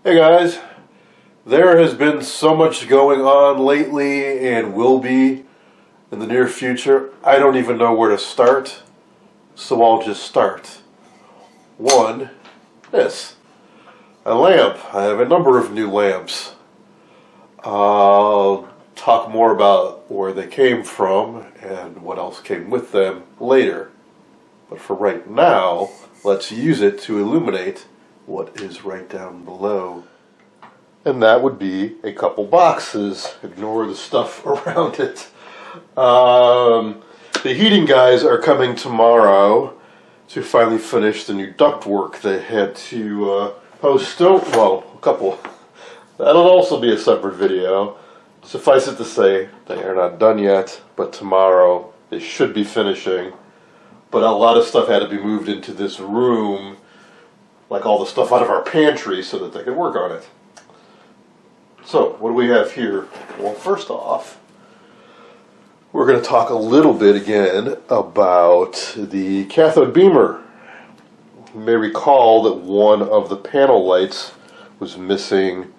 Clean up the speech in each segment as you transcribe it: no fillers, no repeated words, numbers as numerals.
Hey guys, there has been so much going on lately and will be in the near future. I don't even know where to start, so I'll just start. One, this. A lamp. I have a number of new lamps. I'll talk more about where they came from and what else came with them later. But for right now, let's use it to illuminate what is right down below. And that would be a couple boxes. Ignore the stuff around it. The heating guys are coming tomorrow to finally finish the new ductwork. They had to postpone, well, a couple. That'll also be a separate video. Suffice it to say, they are not done yet, but tomorrow they should be finishing. But a lot of stuff had to be moved into this room, like all the stuff out of our pantry, so that they could work on it. So, what do we have here? Well, first off, we're going to talk a little bit again about the cathode beamer. You may recall that one of the panel lights was missing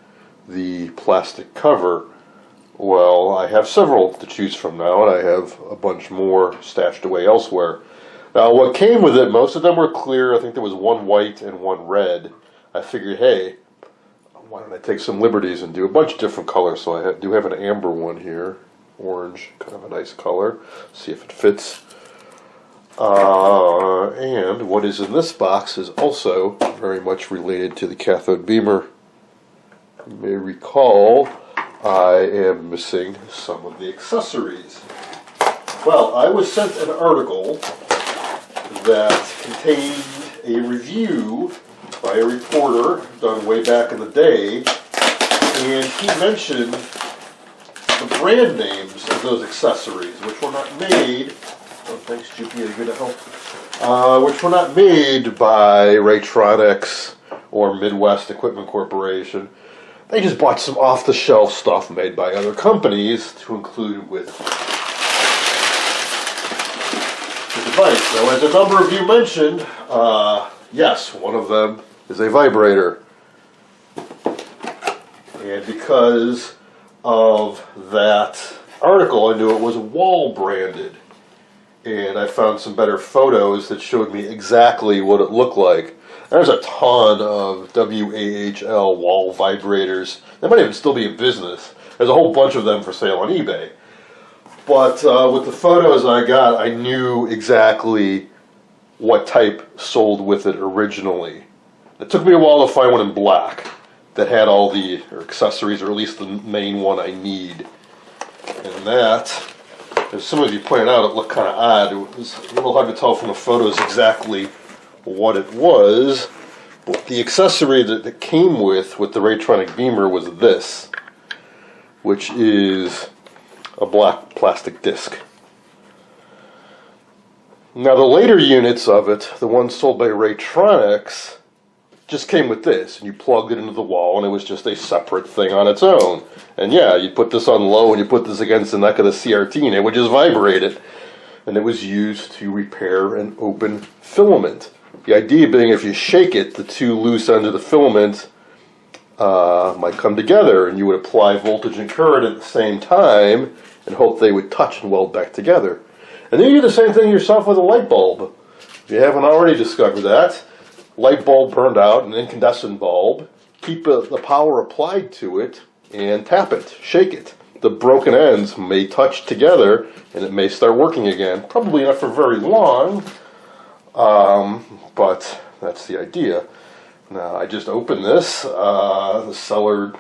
the plastic cover. Well, I have several to choose from now, and I have a bunch more stashed away elsewhere. Now, what came with it, most of them were clear. I think there was one white and one red. I figured, hey, why don't I take some liberties and do a bunch of different colors? So I do have an amber one here, orange, kind of a nice color. See if it fits. And what is in this box is also very much related to the cathode beamer. You may recall I am missing some of the accessories. Well, I was sent an article that contained a review by a reporter done way back in the day, and he mentioned the brand names of those accessories, which were not made, oh thanks Juppie, you're good to help, which were not made by Raytronics or Midwest Equipment Corporation. They just bought some off-the-shelf stuff made by other companies to include with the device. Now, as a number of you mentioned, yes, one of them is a vibrator. And because of that article, I knew it was Wahl branded. And I found some better photos that showed me exactly what it looked like. There's a ton of WAHL Wahl vibrators. They might even still be in business. There's a whole bunch of them for sale on eBay. But with the photos I got, I knew exactly what type sold with it originally. It took me a while to find one in black that had all the accessories, or at least the main one I need. And that, as some of you pointed out, it looked kind of odd. It was a little hard to tell from the photos exactly what it was. But the accessory that it came with the Raytronic beamer was this, which is a black plastic disc. Now the later units of it, the ones sold by Raytronics, just came with this, and you plugged it into the wall, and it was just a separate thing on its own. And yeah, you put this on low, and you put this against the neck of the CRT, and it would just vibrate it. And it was used to repair an open filament. The idea being, if you shake it, the two loose ends of the filament might come together, and you would apply voltage and current at the same time, and hope they would touch and weld back together. And then you do the same thing yourself with a light bulb. If you haven't already discovered that, light bulb burned out, an incandescent bulb, keep the power applied to it, and tap it, shake it. The broken ends may touch together, and it may start working again. Probably not for very long, but that's the idea. Now, I just opened this. The seller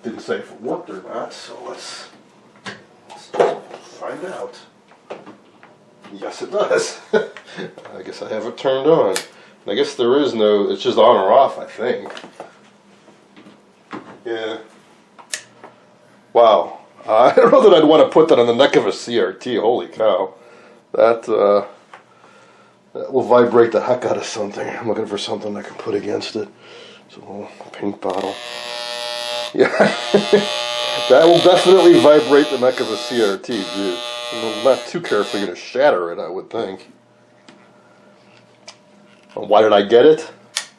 didn't say if it worked or not, so let's find out. Yes, it does. I guess I have it turned on. I guess there is no, it's just on or off, I think. Yeah. Wow. I don't know that I'd want to put that on the neck of a CRT. Holy cow. That will vibrate the heck out of something. I'm looking for something I can put against it. It's a little paint bottle. Yeah. That will definitely vibrate the neck of a CRT, dude. I'm not too carefully going to shatter it, I would think. Why did I get it?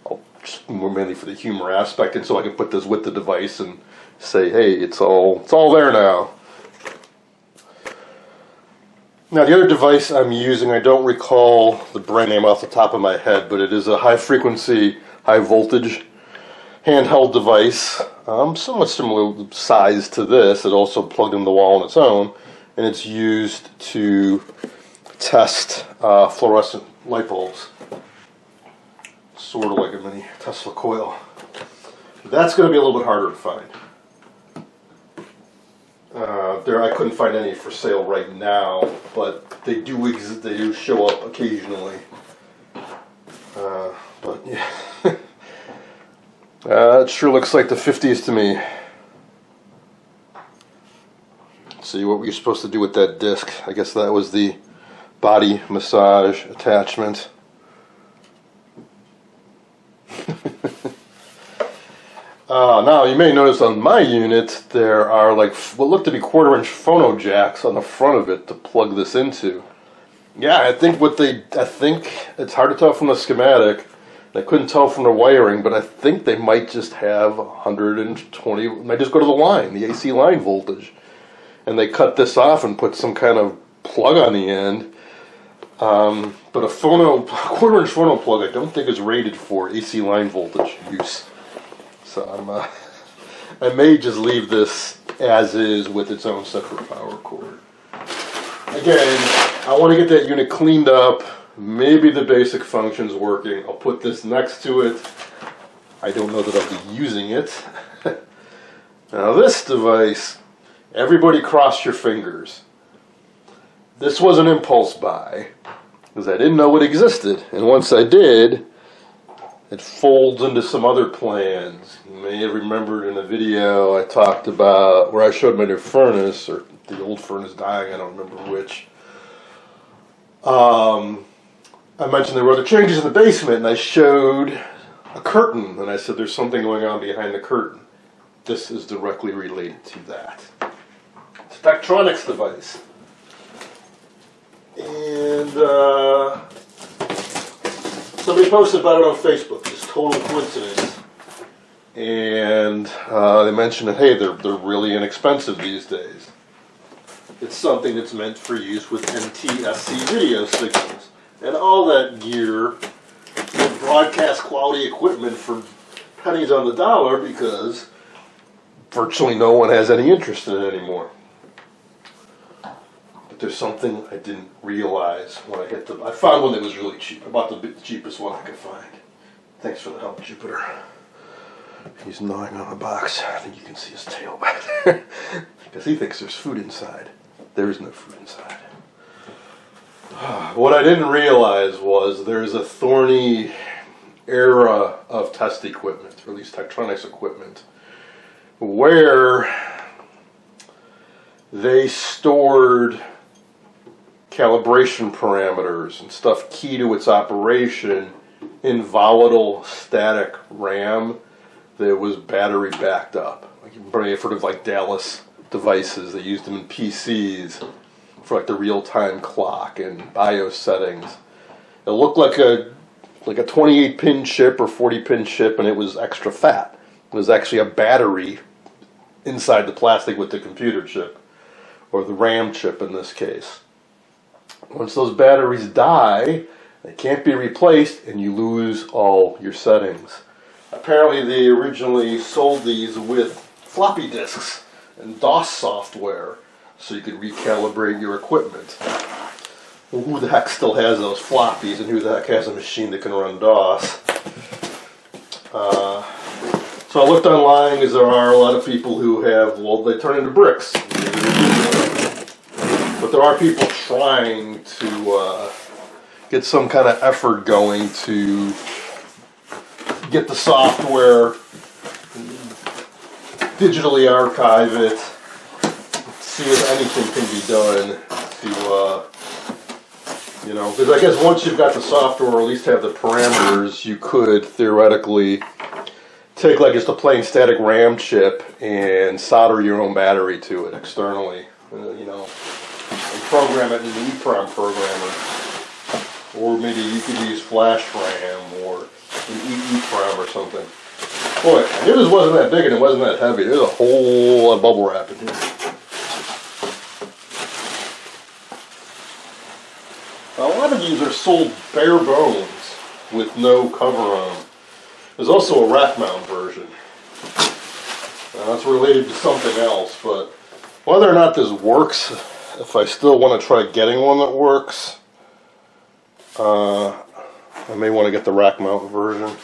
I'll just more mainly for the humor aspect, and so I can put this with the device and say, hey, it's all there now. Now the other device I'm using, I don't recall the brand name off the top of my head, but it is a high frequency, high voltage handheld device, somewhat similar size to this. It also plugged in the wall on its own, and it's used to test fluorescent light bulbs, sort of like a mini Tesla coil. That's going to be a little bit harder to find. I couldn't find any for sale right now, but they do exist. They do show up occasionally. But yeah, it sure looks like the 50s to me. Let's see what were you supposed to do with that disc? I guess that was the body massage attachment. Now you may notice on my unit there are like what look to be 1/4-inch phono jacks on the front of it to plug this into. Yeah, I think it's hard to tell from the schematic. I couldn't tell from the wiring, but I think they might just have 120. Might just go to the line, the AC line voltage, and they cut this off and put some kind of plug on the end. But a 1/4-inch phono plug, I don't think is rated for AC line voltage use. So I may just leave this as is with its own separate power cord. Again, I want to get that unit cleaned up. Maybe the basic function's working. I'll put this next to it. I don't know that I'll be using it. Now this device, everybody cross your fingers. This was an impulse buy because I didn't know it existed. And once I did, it folds into some other plans. You may have remembered in a video I talked about where I showed my new furnace, or the old furnace dying, I don't remember which. I mentioned there were other changes in the basement, and I showed a curtain, and I said there's something going on behind the curtain. This is directly related to that. It's a Tektronix device. And somebody posted about it on Facebook, just total coincidence. And they mentioned that, hey, they're really inexpensive these days. It's something that's meant for use with NTSC video signals. And all that gear, broadcast quality equipment for pennies on the dollar because virtually no one has any interest in it anymore. But there's something I didn't realize when I hit I found one that was really cheap. I bought the cheapest one I could find. Thanks for the help, Jupiter. He's gnawing on the box. I think you can see his tail back there. Because he thinks there's food inside. There is no food inside. What I didn't realize was there's a thorny era of test equipment, or at least Tektronix equipment, where they stored calibration parameters and stuff key to its operation in volatile static RAM that was battery backed up. Like sort of like Dallas devices, they used them in PCs for like the real-time clock and BIOS settings. It looked like a 28-pin chip or 40-pin chip, and it was extra fat. It was actually a battery inside the plastic with the computer chip, or the RAM chip in this case. Once those batteries die, they can't be replaced, and you lose all your settings. Apparently they originally sold these with floppy disks and DOS software, so you could recalibrate your equipment. Well, who the heck still has those floppies, and who the heck has a machine that can run DOS? So I looked online, because there are a lot of people who have, well, they turn into bricks. But there are people trying to get some kind of effort going to get the software, digitally archive it, see if anything can be done to, because I guess once you've got the software, or at least have the parameters, you could theoretically take like just a plain static RAM chip and solder your own battery to it externally, and program it in an EEPROM programmer. Or maybe you could use flash RAM, or EEPROM or something. Boy, I knew this wasn't that big and it wasn't that heavy. There's a whole lot of bubble wrap in here. Now, a lot of these are sold bare bones with no cover on them. There's also a rack mount version. Now, that's related to something else, but whether or not this works, if I still want to try getting one that works, I may want to get the rack mount version.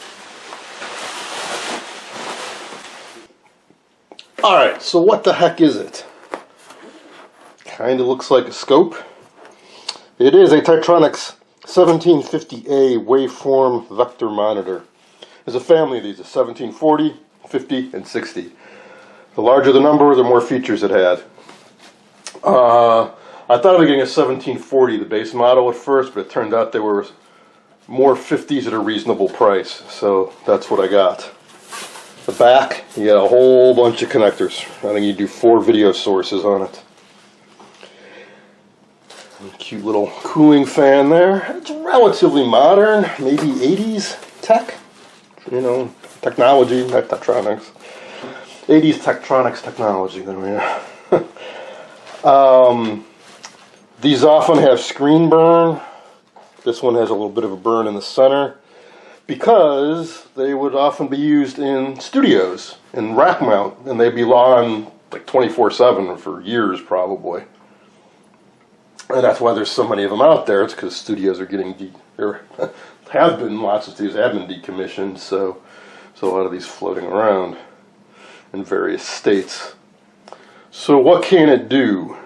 Alright, so what the heck is it? Kind of looks like a scope. It is a Tektronix 1750A waveform vector monitor. There's a family of these, a 1740, 50, and 60. The larger the number, the more features it had. I thought of getting a 1740, the base model at first, but it turned out there were more 50s at a reasonable price, so that's what I got. The back, you got a whole bunch of connectors. I think you do 4 video sources on it. Cute little cooling fan there. It's relatively modern, maybe 80s tech. You know, technology, not Tektronix. 80s Tektronix technology. There we are. These often have screen burn. This one has a little bit of a burn in the center because they would often be used in studios in rack mount, and they'd be on like 24/7 for years probably. And that's why there's so many of them out there. It's because studios are getting there have been lots of studios have been decommissioned, so a lot of these floating around in various states. So what can it do?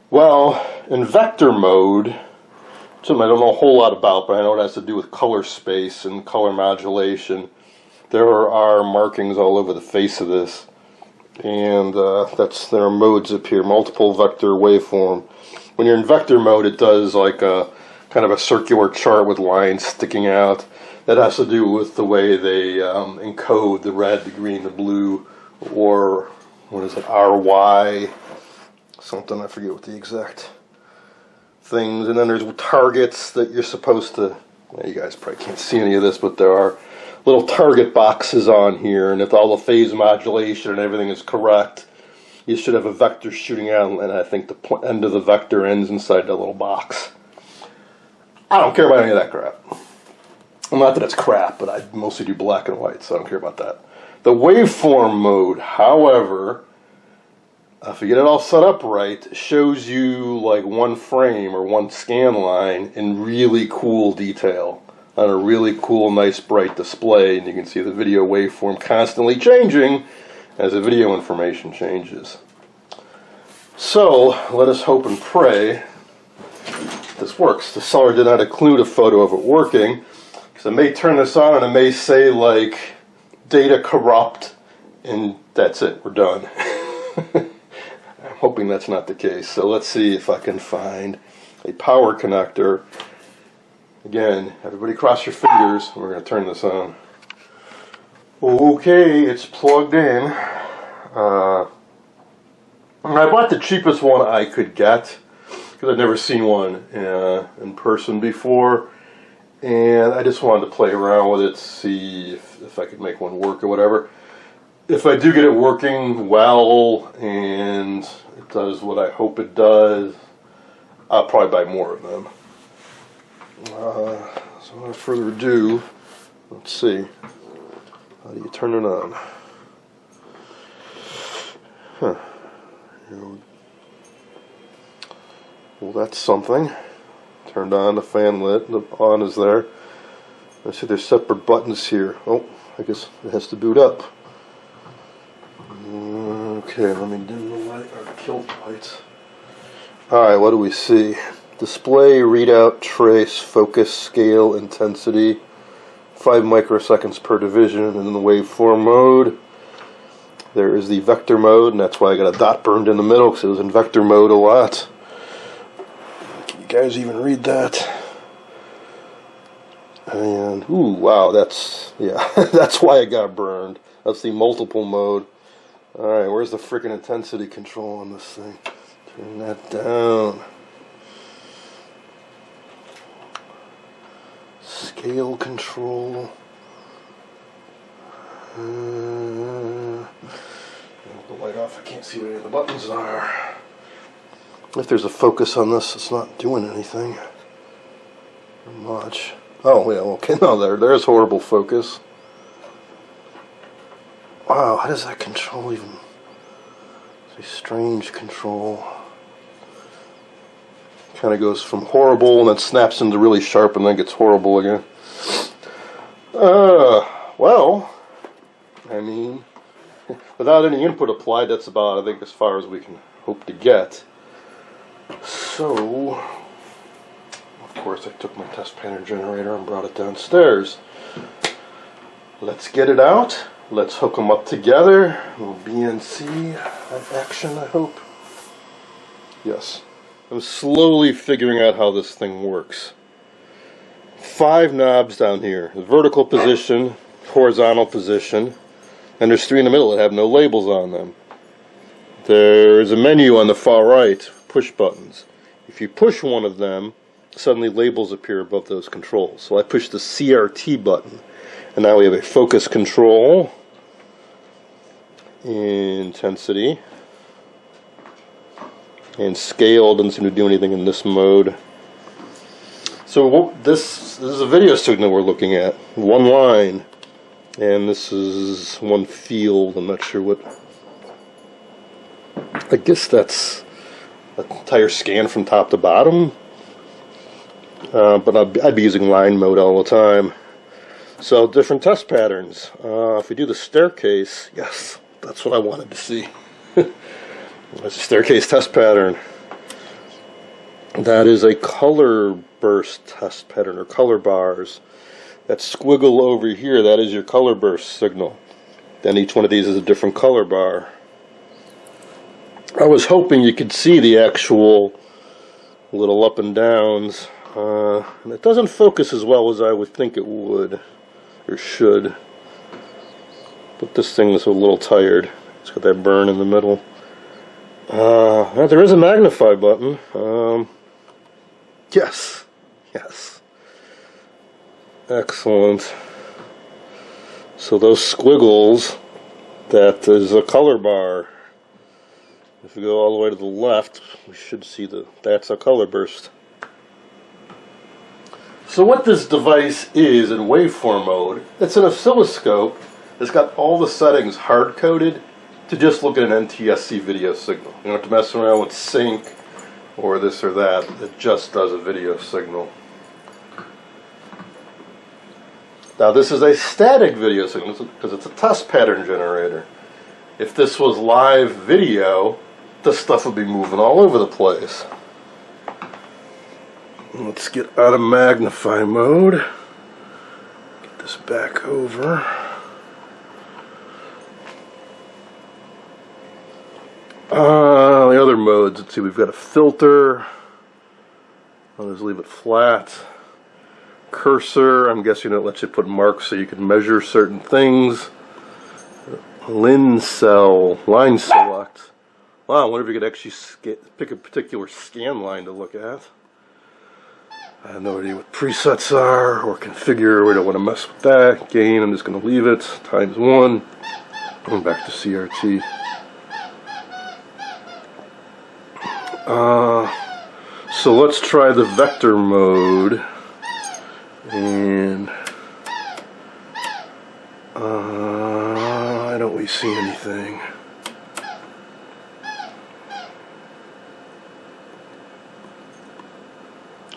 Well, in vector mode, something I don't know a whole lot about, but I know it has to do with color space and color modulation. There are markings all over the face of this, and there are modes up here, multiple vector waveform. When you're in vector mode, it does like a kind of a circular chart with lines sticking out. That has to do with the way they encode the red, the green, the blue, or what is it, RY, something, I forget what the exact things. And then there's targets that you're supposed to, well, you guys probably can't see any of this, but there are little target boxes on here, and if all the phase modulation and everything is correct, you should have a vector shooting out, and I think the end of the vector ends inside that little box. I don't care about any of that crap. Well, not that it's crap, but I mostly do black and white, so I don't care about that. The waveform mode, however, if you get it all set up right, shows you like one frame or one scan line in really cool detail on a really cool, nice, bright display, and you can see the video waveform constantly changing as the video information changes. So, let us hope and pray this works. The seller did not include a photo of it working, because I may turn this on and it may say like, data corrupt, and that's it, we're done. I'm hoping that's not the case. So let's see if I can find a power connector. Again, everybody cross your fingers. We're going to turn this on. Okay, it's plugged in. I bought the cheapest one I could get because I'd never seen one in person before, and I just wanted to play around with it, see if I could make one work or whatever. If I do get it working well and it does what I hope it does, I'll probably buy more of them. So without further ado, let's see. How do you turn it on? Huh. Well, that's something. Turned on, the fan lit, the on is there. I see there's separate buttons here. Oh, I guess it has to boot up. Okay, let me dim the light, or kill the lights. Alright, what do we see? Display, readout, trace, focus, scale, intensity, 5 microseconds per division, and in the waveform mode, there is the vector mode, and that's why I got a dot burned in the middle, because it was in vector mode a lot. Can you guys even read that? And, ooh, wow, that's, yeah, that's why it got burned. That's the multiple mode. Alright, where's the frickin' intensity control on this thing? Turn that down. Scale control. The light off, I can't see what any of the buttons are. If there's a focus on this, it's not doing anything much. Oh yeah, okay, no, there's horrible focus. Wow, how does that control even? It's a strange control. Kind of goes from horrible and then snaps into really sharp and then gets horrible again. Well, I mean, without any input applied, that's about, I think, as far as we can hope to get. So, of course, I took my test pattern generator and brought it downstairs. Let's get it out. Let's hook them up together. A little BNC action, I hope. Yes. I'm slowly figuring out how this thing works. 5 knobs down here. The vertical position, horizontal position, and there's 3 in the middle that have no labels on them. There's a menu on the far right, push buttons. If you push one of them, suddenly labels appear above those controls. So I push the CRT button, and now we have a focus control, intensity, and scale. Doesn't seem to do anything in this mode. So this is a video signal we're looking at. One line, and this is one field. I'm not sure what. I guess that's an entire scan from top to bottom. But I'd be using line mode all the time. So different test patterns. If we do the staircase, yes, that's what I wanted to see. That's a staircase test pattern. That is a color burst test pattern, or color bars. That squiggle over here, that is your color burst signal. Then each one of these is a different color bar. I was hoping you could see the actual little up and downs. And it doesn't focus as well as I would think it would, or should. But this thing is a little tired. It's got that burn in the middle. There is a magnify button. Yes. Excellent. So those squiggles, that is a color bar. If we go all the way to the left, we should see that's a color burst. So what this device is in waveform mode, it's an oscilloscope. It's got all the settings hard-coded to just look at an NTSC video signal. You don't have to mess around with sync or this or that. It just does a video signal. Now this is a static video signal because it's a test pattern generator. If this was live video, this stuff would be moving all over the place. Let's get out of magnify mode. Get this back over. The other modes, let's see, we've got a filter. I'll just leave it flat. Cursor, I'm guessing it lets you put marks so you can measure certain things. Lin cell, line select. Wow, I wonder if you could actually pick a particular scan line to look at. I have no idea what presets are or configure. We don't want to mess with that. Gain, I'm just going to leave it. Times 1. Going back to CRT. So let's try the vector mode. And I don't really see anything.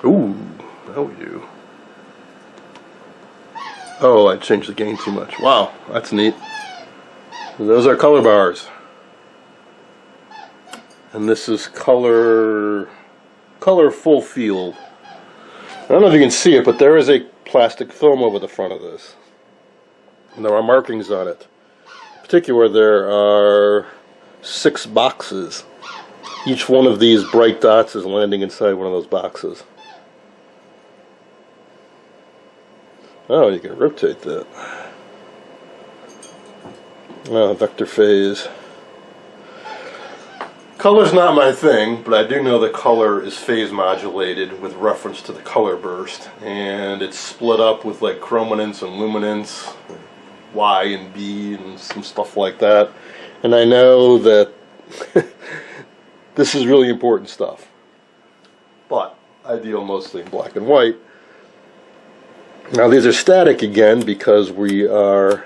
Ooh, now we do. Oh, I changed the gain too much. Wow, that's neat. Those are color bars. And this is color full field. I don't know if you can see it, but there is a plastic film over the front of this. And there are markings on it. In particular, there are 6 boxes. Each one of these bright dots is landing inside one of those boxes. Oh, you can rotate that. Oh, vector phase. Color's not my thing, but I do know that color is phase modulated with reference to the color burst, and it's split up with like chrominance and luminance. Y and B and some stuff like that. And I know that this is really important stuff. But I deal mostly in black and white. Now these are static again because we are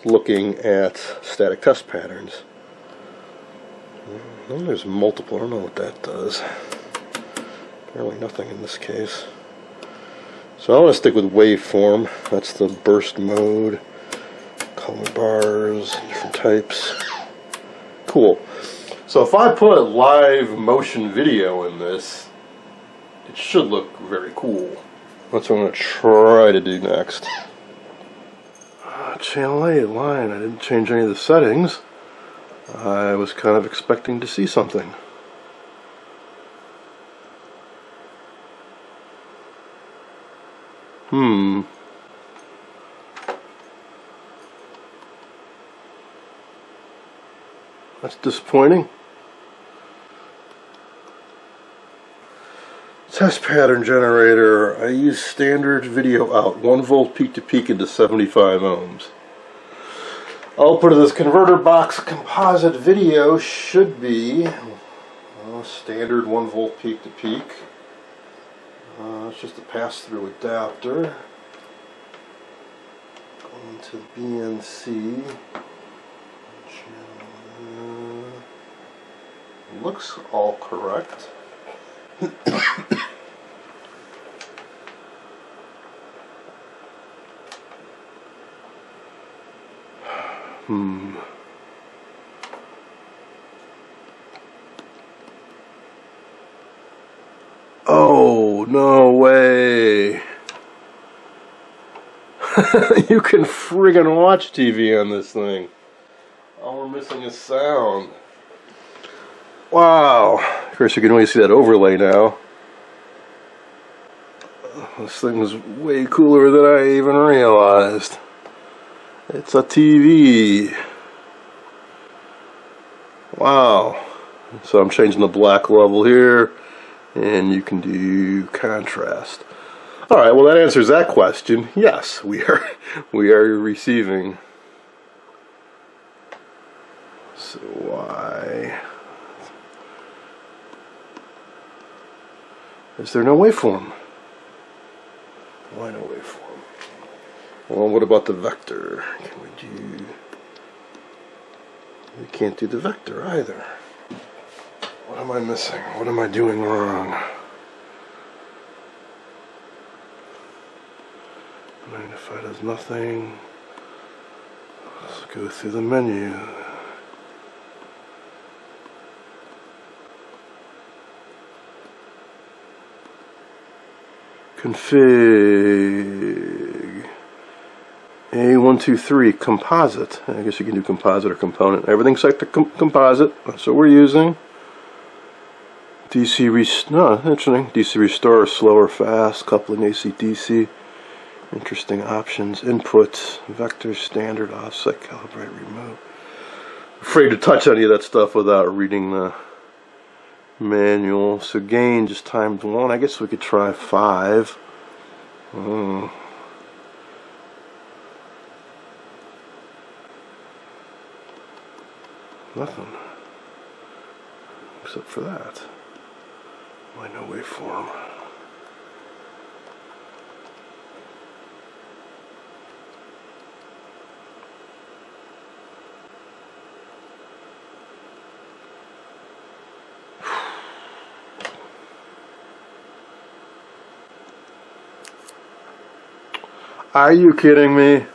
looking at static test patterns. And there's multiple, I don't know what that does. Apparently nothing in this case. So I want to stick with waveform. That's the burst mode, color bars, different types. Cool. So if I put live motion video in this, it should look very cool. That's what I'm going to try to do next. Channel 8 line, I didn't change any of the settings. I was kind of expecting to see something. That's disappointing. Test pattern generator. I use standard video out, 1 volt peak to peak into 75 ohms. Output of this converter box composite video should be standard 1 volt peak to peak. It's just a pass-through adapter. Going to BNC. Looks all correct. Oh, no way. You can friggin' watch TV on this thing. All we're missing is sound. Wow. Of course, you can only see that overlay now. This thing is way cooler than I even realized. It's a TV. Wow. So I'm changing the black level here, and you can do contrast. All right, well that answers that question. Yes, we are receiving. So why is there no waveform? Why no waveform? Well, what about the vector? Can we do? We can't do the vector either. What am I missing? What am I doing wrong? Magnify does nothing. Let's go through the menu. Config A123 composite. I guess you can do composite or component. Everything's set to composite. That's what we're using. DC interesting. DC restore, slow or fast, coupling AC DC. Interesting options. Inputs, vector, standard, offset, calibrate, remote. Afraid to touch any of that stuff without reading the manual. So gain just times 1. I guess we could try 5. Nothing. Except for that. Why no waveform? Are you kidding me?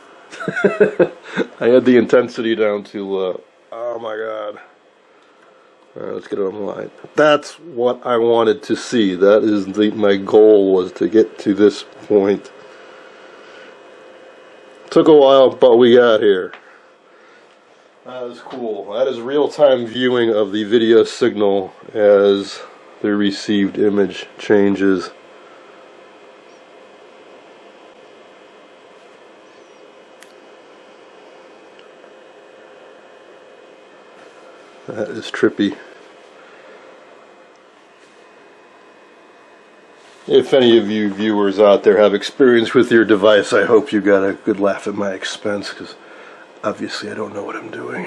I had the intensity down too low. Oh my god. Alright, let's get it online. That's what I wanted to see. That is my goal, was to get to this point. Took a while, but we got here. That is cool. That is real-time viewing of the video signal as the received image changes. That is trippy. If any of you viewers out there have experience with your device, I hope you got a good laugh at my expense, because obviously I don't know what I'm doing.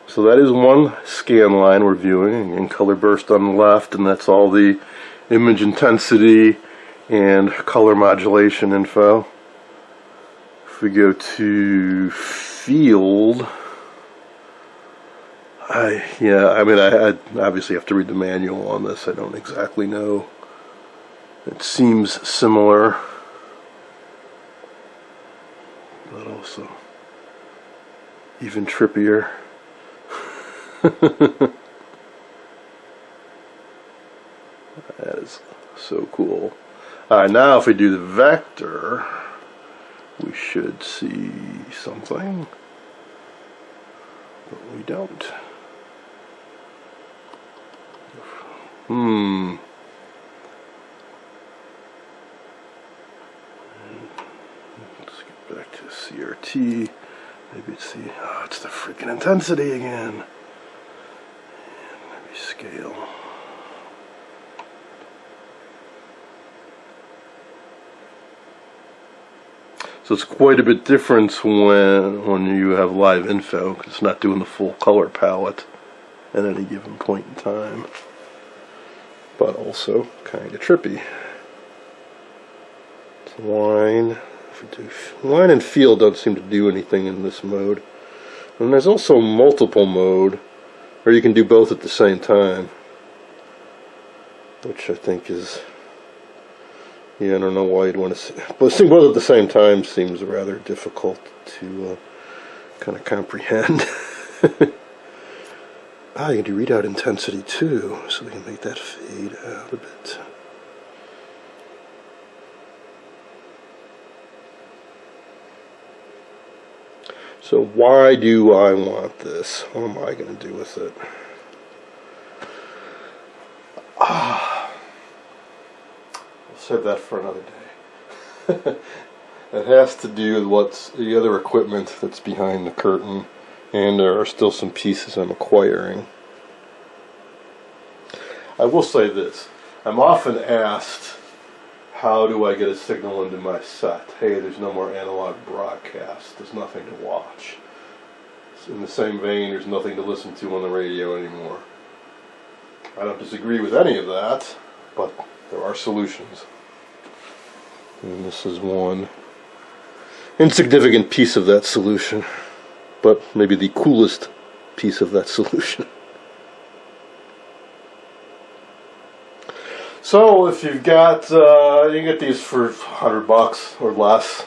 So that is one scan line we're viewing in color burst on the left, and that's all the image intensity and color modulation info. If we go to field, I obviously have to read the manual on this. I don't exactly know. It seems similar, but also even trippier. That is so cool. Alright, now if we do the vector, we should see something, but we don't. Let's get back to CRT. Maybe it's it's the freaking intensity again. Maybe scale. So it's quite a bit different when you have live info, because it's not doing the full color palette at any given point in time. But also kind of trippy. It's line. Line and field don't seem to do anything in this mode. And there's also multiple mode, where you can do both at the same time, which I think is, yeah, I don't know why you'd want to see, but seeing both at the same time seems rather difficult to kind of comprehend. You can do readout intensity too, so we can make that fade out a bit. So why do I want this? What am I going to do with it? I'll save that for another day. It has to do with what's the other equipment that's behind the curtain, and there are still some pieces I'm acquiring. I will say this. I'm often asked, how do I get a signal into my set? Hey, there's no more analog broadcast. There's nothing to watch. In the same vein, there's nothing to listen to on the radio anymore. I don't disagree with any of that, but there are solutions. And this is one insignificant piece of that solution, but maybe the coolest piece of that solution. So if you've got, you can get these for $100 or less.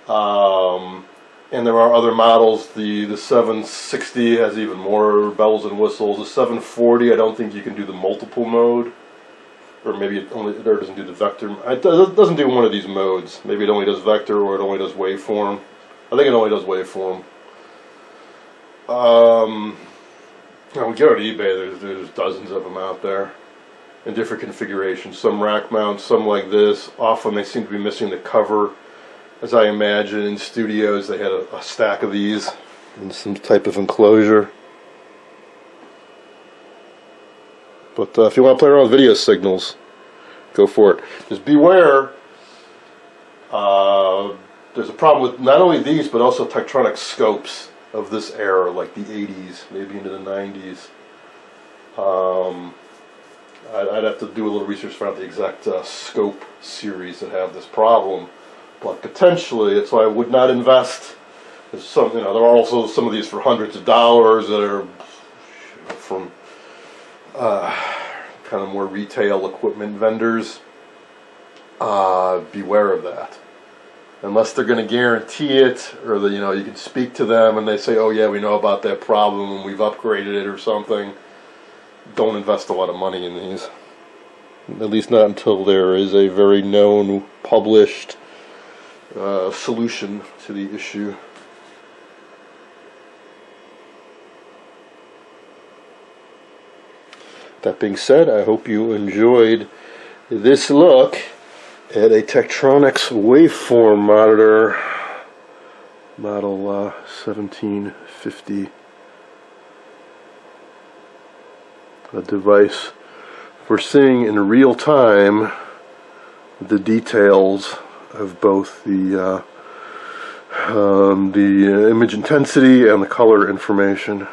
And there are other models. The 760 has even more bells and whistles. The 740, I don't think you can do the multiple mode, or maybe it doesn't do the vector. It doesn't do one of these modes. Maybe it only does vector, or it only does waveform. I think it only does waveform. Now we go to eBay. There's dozens of them out there in different configurations. Some rack mounts, some like this. Often they seem to be missing the cover. As I imagine in studios, they had a stack of these in some type of enclosure. But if you want to play around with video signals, go for it. Just beware. There's a problem with not only these, but also Tektronix scopes of this era, like the 80s, maybe into the 90s. I'd have to do a little research to find out the exact scope series that have this problem. But potentially, it's why I would not invest. There's some, there are also some of these for hundreds of dollars that are from kind of more retail equipment vendors. Beware of that. Unless they're going to guarantee it, or that you can speak to them and they say, "Oh yeah, we know about that problem and we've upgraded it" or something. Don't invest a lot of money in these. At least not until there is a very known, published solution to the issue. That being said, I hope you enjoyed this look at a Tektronix waveform monitor, model 1750. a device for seeing in real time the details of both the image intensity and the color information.